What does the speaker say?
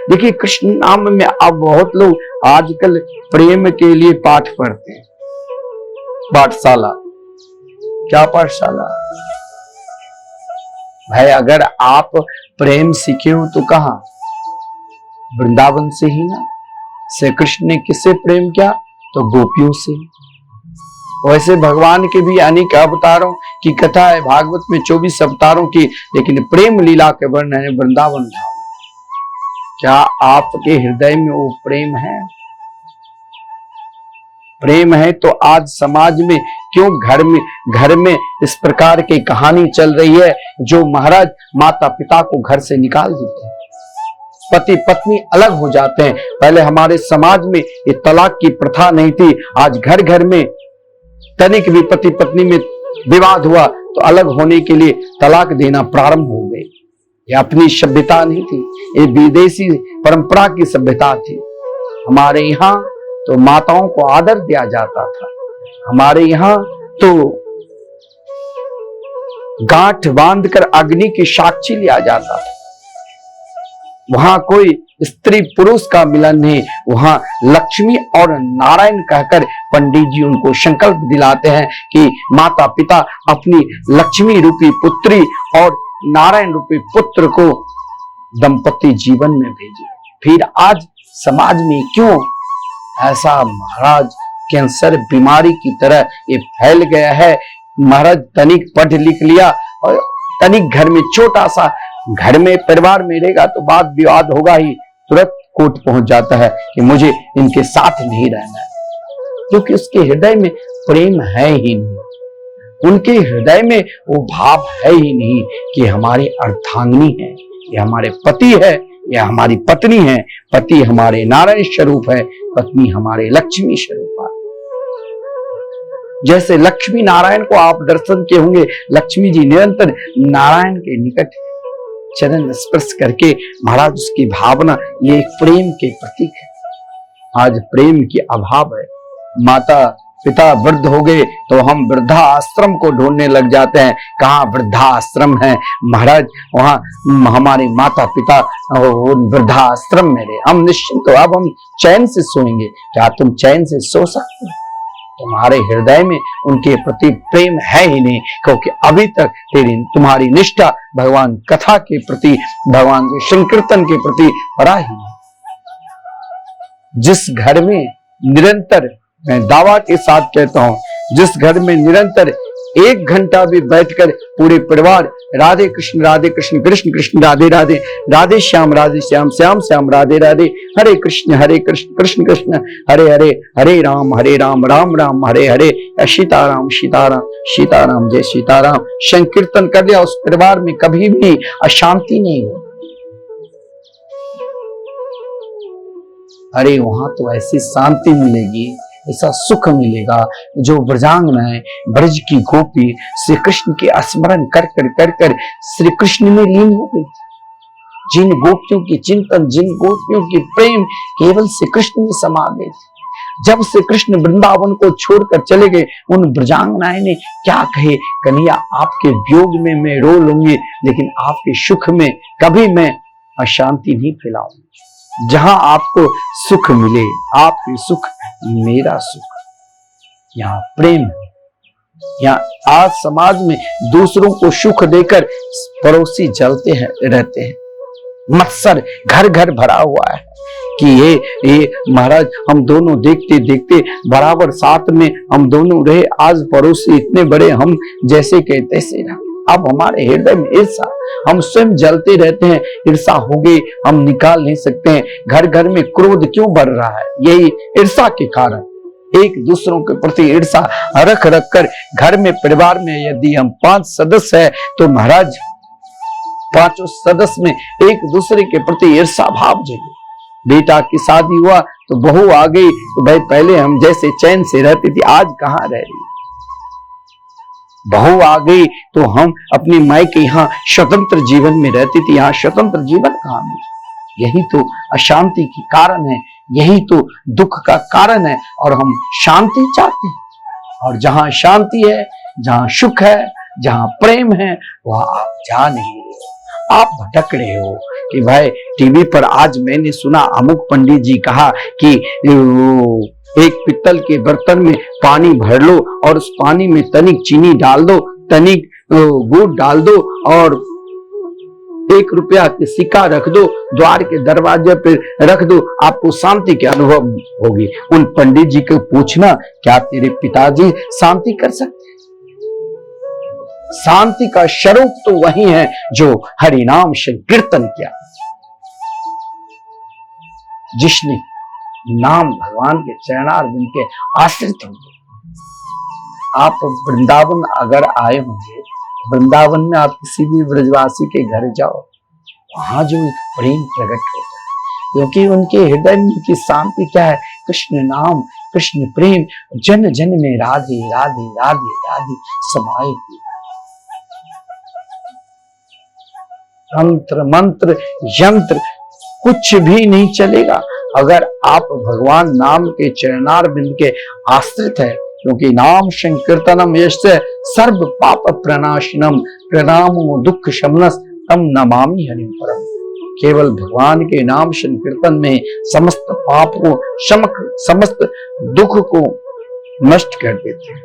देखिए कृष्ण नाम में अब बहुत लोग आजकल प्रेम के लिए पाठ पढ़ते हैं। पाठशाला, क्या पाठशाला भाई? अगर आप प्रेम सीखे हो तो कहां? वृंदावन से ही ना। श्री कृष्ण ने किससे प्रेम किया? तो गोपियों से। वैसे भगवान के भी अनेक अवतारों की कथा है, भागवत में 24 अवतारों की, लेकिन प्रेम लीला के वर्णन है वृंदावन धाम। क्या आपके हृदय में वो प्रेम है? प्रेम है तो आज समाज में क्यों घर में इस प्रकार की कहानी चल रही है, जो महाराज माता पिता को घर से निकाल देते हैं, पति पत्नी अलग हो जाते हैं। पहले हमारे समाज में ये तलाक की प्रथा नहीं थी, आज घर घर में तनिक भी पति पत्नी में विवाद हुआ तो अलग होने के लिए तलाक देना प्रारंभ हो गए। ये अपनी सभ्यता नहीं थी, ये विदेशी परंपरा की सभ्यता थी। हमारे यहाँ तो माताओं को आदर दिया जाता था, हमारे यहाँ तो गांठ बांधकर अग्नि की साक्षी लिया जाता था। वहां कोई स्त्री पुरुष का मिलन नहीं, वहां लक्ष्मी और नारायण कहकर पंडित जी उनको संकल्प दिलाते हैं कि माता पिता अपनी लक्ष्मी रूपी पुत्री और नारायण रूपी पुत्र को दंपति जीवन में भेजे। फिर आज समाज में क्यों ऐसा महाराज कैंसर बीमारी की तरह ये फैल गया है? महाराज तनिक पढ़ लिख लिया और तनिक घर में छोटा सा घर में परिवार में रहेगा तो वाद विवाद होगा ही, तुरंत कोर्ट पहुंच जाता है कि मुझे इनके साथ नहीं रहना है, क्योंकि उसके हृदय में प्रेम है ही नहीं। उनके हृदय में वो भाव है ही नहीं कि हमारे अर्धांगिनी है, ये हमारे पति है, ये हमारी पत्नी है। पति हमारे नारायण स्वरूप है, पत्नी हमारे लक्ष्मी स्वरूप है। जैसे लक्ष्मी नारायण को आप दर्शन किए होंगे, लक्ष्मी जी निरंतर नारायण के निकट चरण स्पर्श करके महाराज उसकी भावना, ये एक प्रेम के प्रतीक है। आज प्रेम की अभाव है। माता पिता वृद्ध हो गए तो हम वृद्धा आश्रम को ढूंढने लग जाते हैं। कहाँ वृद्धा आश्रम है महाराज? वहां हमारे माता पिता वृद्धा आश्रम में रहे, हम निश्चिंत हो, अब हम चैन से सोएंगे। क्या तुम चैन से सो सकते हो? तुम्हारे हृदय में उनके प्रति प्रेम है ही नहीं, क्योंकि अभी तक तुम्हारी निष्ठा भगवान कथा के प्रति, भगवान के संकीर्तन के प्रति पड़ा ही नहीं। जिस घर में निरंतर, मैं दावा के साथ कहता हूं, जिस घर में निरंतर 1 घंटा भी बैठकर पूरे परिवार राधे कृष्ण कृष्ण कृष्ण राधे राधे, राधे श्याम श्याम श्याम राधे राधे, हरे कृष्ण कृष्ण कृष्ण हरे हरे, हरे राम राम राम हरे हरे, सीताराम सीताराम सीताराम जय सीताराम संकीर्तन कर लिया, उस परिवार में कभी भी अशांति नहीं हो। अरे वहां तो ऐसी शांति मिलेगी, ऐसा सुख मिलेगा, जो ब्रजांगनाएं, ब्रज की गोपी श्री कृष्ण के स्मरण कर कर श्री कृष्ण में लीन हो गई। जिन गोपियों की चिंतन, जिन गोपियों की प्रेम केवल श्री कृष्ण में समा गए थे। जब श्री कृष्ण वृंदावन को छोड़कर चले गए, उन ब्रजांगनाएं ने क्या कहे, कन्हैया आपके वियोग में मैं रो लूंगी, लेकिन आपके सुख में कभी मैं अशांति नहीं फैलाऊंगी। जहां आपको सुख मिले, आपके सुख मेरा सुख, यहाँ प्रेम है। यहाँ आज समाज में दूसरों को सुख देकर पड़ोसी जलते हैं, रहते हैं। मत्सर घर घर भरा हुआ है कि ये महाराज हम दोनों देखते देखते बराबर साथ में हम दोनों रहे, आज पड़ोसी इतने बड़े, हम जैसे के तैसे रहे। अब हमारे हृदय में ईर्षा, हम स्वयं जलते रहते हैं, ईर्षा हो गई, हम निकाल नहीं सकते हैं। घर घर में क्रोध क्यों बढ़ रहा है? यही ईर्षा के कारण, एक दूसरों के प्रति ईर्षा रख कर घर में, परिवार में यदि हम 5 सदस्य हैं तो महाराज 5 सदस्य में एक दूसरे के प्रति ईर्षा भाव जगे। बेटा की शादी हुआ तो बहू आ गई तो भाई पहले हम जैसे चैन से रहती थी, आज कहां रह रही। बहू आ गई तो हम अपनी माई के यहाँ स्वतंत्र जीवन में रहती थी, यहाँ स्वतंत्र जीवन कहां मिला। यही तो अशांति की कारण है, यही तो दुख का कारण है, और हम शांति चाहते हैं। और जहां शांति है, जहां सुख है, जहां प्रेम है, वहां आप जा नहीं रहे, आप भटक रहे हो। कि भाई टीवी पर आज मैंने सुना अमुक पंडित जी कहा कि एक पित्तल के बर्तन में पानी भर लो और उस पानी में तनिक चीनी डाल दो, तनिक गुड़ डाल दो और 1 रुपया की सिक्का रख दो, द्वार के दरवाजे पे रख दो, आपको शांति के अनुभव होगी। उन पंडित जी को पूछना, क्या तेरे पिताजी शांति कर सकते? शांति का स्वरूप तो वही है जो हरिनाम संकीर्तन किया, जिसने नाम भगवान के चरणारविंद के आश्रित होंगे। आप वृंदावन अगर आए होंगे, वृंदावन में आप किसी भी ब्रजवासी के घर जाओ, वहां जो एक प्रेम प्रकट होता है, क्योंकि उनके हृदय में की शांति क्या है? कृष्ण नाम, कृष्ण प्रेम, जन जन में राधे राधे राधे राधे समाये। तंत्र मंत्र यंत्र कुछ भी नहीं चलेगा अगर आप भगवान नाम के चरणारविंद के आश्रित है, क्योंकि नाम संकीर्तनम यस्य सर्व पाप प्रणाशनम प्रणामो दुख शमनस तम नमामि हरिम परम। केवल भगवान के नाम संकीर्तन में समस्त पाप को समस्त दुख को नष्ट कर देते हैं।